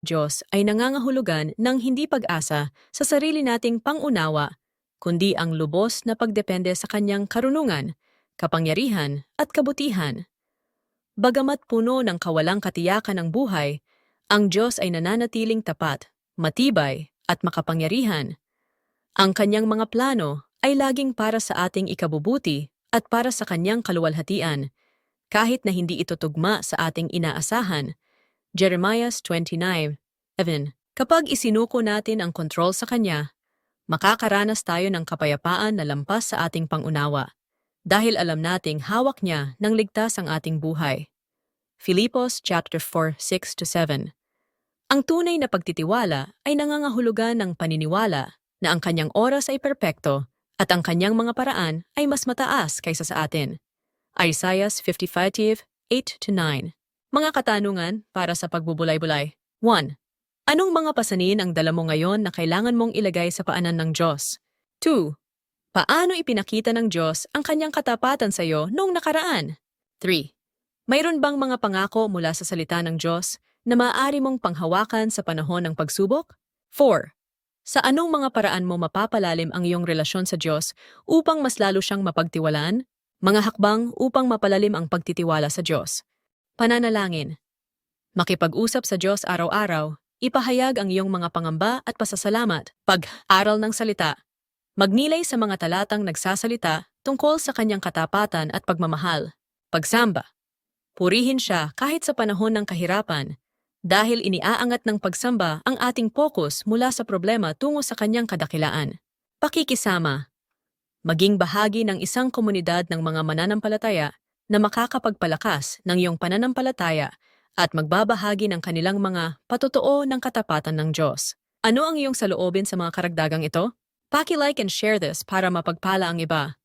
Diyos ay nangangahulugan ng hindi pag-asa sa sarili nating pangunawa, kundi ang lubos na pagdepende sa kanyang karunungan, kapangyarihan at kabutihan. Bagamat puno ng kawalang katiyakan ng buhay, ang Diyos ay nananatiling tapat, matibay at makapangyarihan. Ang kanyang mga plano ay laging para sa ating ikabubuti at para sa kanyang kaluwalhatian, kahit na hindi ito tugma sa ating inaasahan. Jeremiah 29:11. Kapag isinuko natin ang kontrol sa Kanya, makakaranas tayo ng kapayapaan na lampas sa ating pangunawa, dahil alam nating hawak niya nang ligtas ang ating buhay. Filipos chapter 4:6-7. Ang tunay na pagtitiwala ay nangangahulugan ng paniniwala na ang kanyang oras ay perpekto at ang kanyang mga paraan ay mas mataas kaysa sa atin. Isaiah 55:8-9. Mga katanungan para sa pagbubulay-bulay. 1. Anong mga pasanin ang dala mo ngayon na kailangan mong ilagay sa paanan ng Diyos? 2. Paano ipinakita ng Diyos ang kanyang katapatan sa iyo noong nakaraan? 3. Mayroon bang mga pangako mula sa salita ng Diyos na maaari mong panghawakan sa panahon ng pagsubok? 4. Sa anong mga paraan mo mapapalalim ang iyong relasyon sa Diyos upang mas lalo siyang mapagtiwalaan? Mga hakbang upang mapalalim ang pagtitiwala sa Diyos. Pananalangin. Makipag-usap sa Diyos araw-araw, ipahayag ang iyong mga pangamba at pasasalamat. Pag-aral ng salita. Magnilay sa mga talatang nagsasalita tungkol sa kanyang katapatan at pagmamahal. Pagsamba. Purihin siya kahit sa panahon ng kahirapan, dahil iniaangat ng pagsamba ang ating focus mula sa problema tungo sa kanyang kadakilaan. Pakikisama. Maging bahagi ng isang komunidad ng mga mananampalataya na makakapagpalakas ng iyong pananampalataya at magbabahagi ng kanilang mga patotoo ng katapatan ng Diyos. Ano ang iyong saloobin sa mga karagdagang ito? Paki-like and share this para mapagpala ang iba.